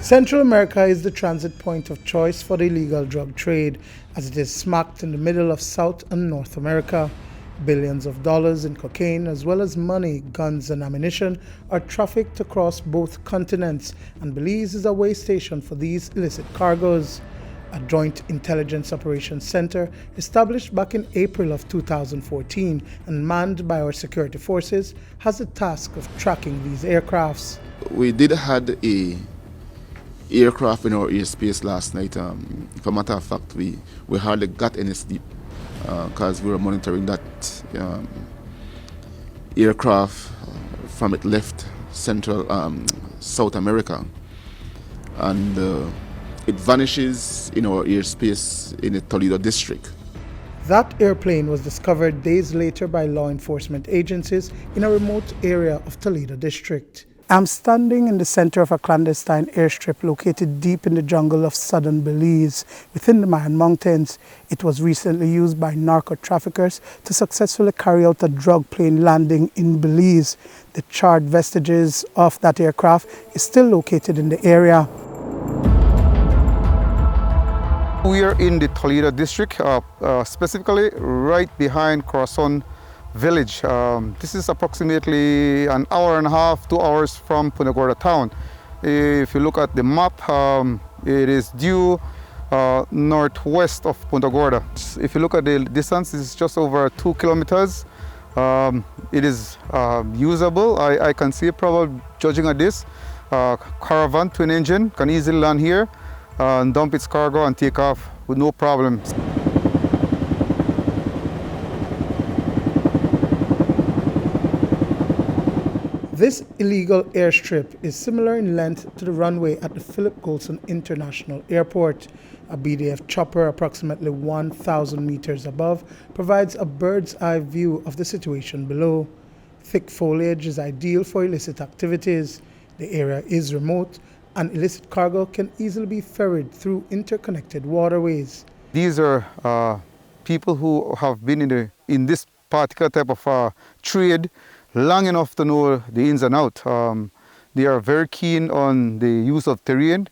Central America is the transit point of choice for the illegal drug trade, as it is smacked in the middle of South and North America. Billions of dollars in cocaine, as well as money, guns, and ammunition, are trafficked across both continents, and Belize is a way station for these illicit cargoes. A joint intelligence operations center established back in April of 2014 and manned by our security forces has the task of tracking these aircrafts. We did had a aircraft in our airspace last night. For a matter of fact, we hardly got any sleep because we were monitoring that aircraft from it left South America, and it vanishes in our airspace in the Toledo district. That airplane was discovered days later by law enforcement agencies in a remote area of Toledo district. I'm standing in the center of a clandestine airstrip located deep in the jungle of southern Belize, within the Mayan Mountains. It was recently used by narco traffickers to successfully carry out a drug plane landing in Belize. The charred vestiges of that aircraft is still located in the area. We are in the Toledo district, specifically right behind Corazon village. This is approximately an hour and a half, 2 hours from Punta Gorda town. If you look at the map, it is due northwest of Punta Gorda. If you look at the distance, it's just over 2 kilometers. It is usable. I can see, probably judging at this, caravan, twin engine, can easily land here and dump its cargo and take off with no problem. This illegal airstrip is similar in length to the runway at the Philip Golson International Airport. A BDF chopper approximately 1,000 meters above provides a bird's eye view of the situation below. Thick foliage is ideal for illicit activities. The area is remote, and illicit cargo can easily be ferried through interconnected waterways. These are people who have been in this particular type of trade long enough to know the ins and outs. They are very keen on the use of terrain,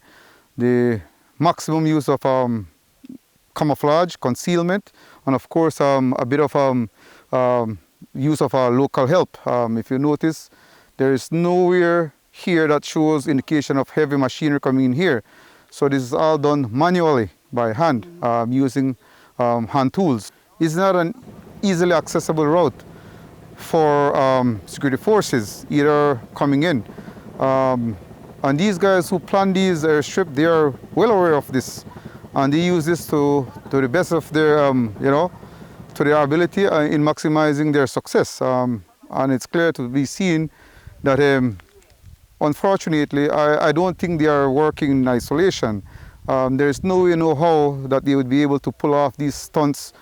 the maximum use of camouflage, concealment, and of course a bit of use of local help. If you notice, there is nowhere here that shows indication of heavy machinery coming in here. So this is all done manually by hand, using hand tools. It's not an easily accessible route for security forces either coming in. And these guys who plan these airstrips, they are well aware of this, and they use this to the best of their, to their ability in maximizing their success. And it's clear to be seen that, unfortunately, I don't think they are working in isolation. There's no way, no how that they would be able to pull off these stunts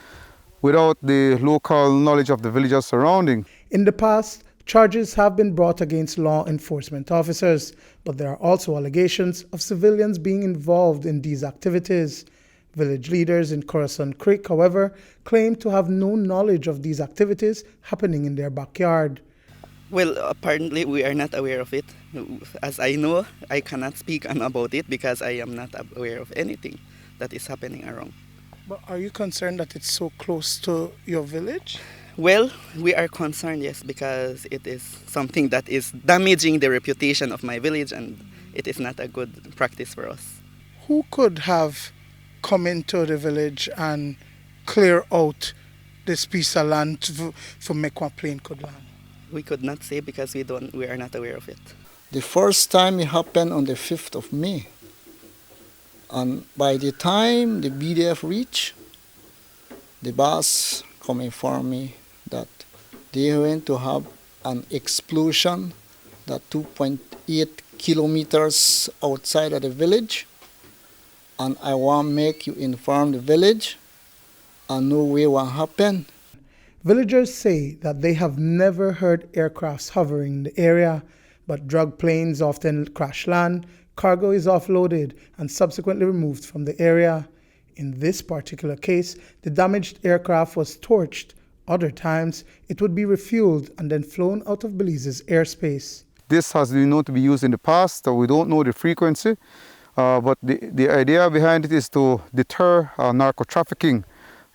without the local knowledge of the villagers surrounding. In the past, charges have been brought against law enforcement officers, but there are also allegations of civilians being involved in these activities. Village leaders in Corazon Creek, however, claim to have no knowledge of these activities happening in their backyard. Well, apparently we are not aware of it. As I know, I cannot speak about it because I am not aware of anything that is happening around. But are you concerned that it's so close to your village? Well, we are concerned, yes, because it is something that is damaging the reputation of my village, and it is not a good practice for us. Who could have come into the village and clear out this piece of land for make one plane could land? We could not say because we are not aware of it. The first time it happened on the 5th of May. And by the time the BDF reached, the boss come inform me that they went to have an explosion that 2.8 kilometers outside of the village. And I want to make you inform the village and know where what happened. Villagers say that they have never heard aircrafts hovering in the area, but drug planes often crash land, cargo is offloaded and subsequently removed from the area. In this particular case, the damaged aircraft was torched. Other times, it would be refueled and then flown out of Belize's airspace. This has been known to be used in the past, so we don't know the frequency. But the idea behind it is to deter narco trafficking,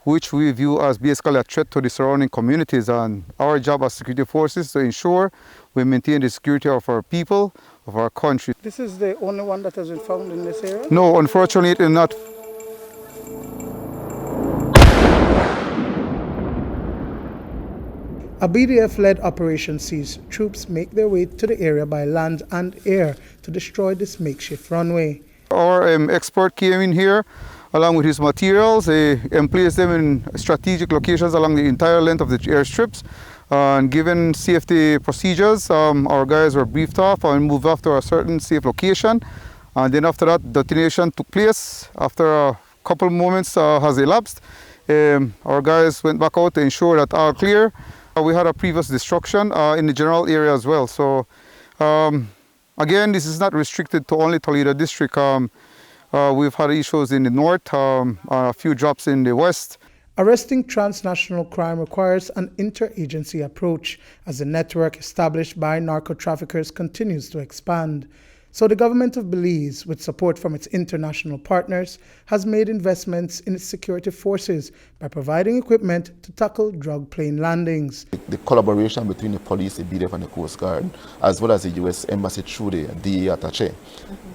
which we view as basically a threat to the surrounding communities. And our job as security forces is to ensure we maintain the security of our people, of our country. This is the only one that has been found in this area? No, unfortunately it is not. A BDF-led operation sees troops make their way to the area by land and air to destroy this makeshift runway. Our expert came in here along with his materials. He placed them in strategic locations along the entire length of the airstrips. And given safety procedures, our guys were briefed off and moved off to a certain safe location. And then after that, detonation took place. After a couple moments has elapsed, our guys went back out to ensure that all clear. We had a previous destruction in the general area as well. So again, this is not restricted to only Toledo district. We've had issues in the north, a few drops in the west. Arresting transnational crime requires an interagency approach as the network established by narco traffickers continues to expand. So the government of Belize, with support from its international partners, has made investments in its security forces by providing equipment to tackle drug plane landings. The collaboration between the police, the BDF and the Coast Guard, as well as the U.S. Embassy through the DEA attaché,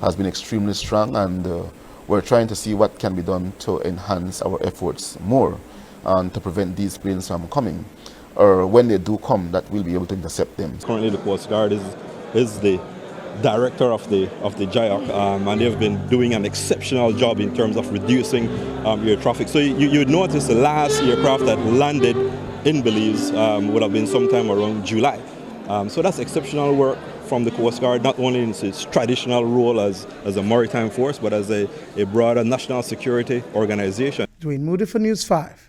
has been extremely strong, and we're trying to see what can be done to enhance our efforts more and to prevent these planes from coming. Or when they do come, that we'll be able to intercept them. Currently the Coast Guard is the director of the JIOC, and they've been doing an exceptional job in terms of reducing air traffic. So you'd notice the last aircraft that landed in Belize would have been sometime around July. So that's exceptional work from the Coast Guard, not only in its traditional role as a maritime force, but as a broader national security organization. Dwayne Moody for News 5.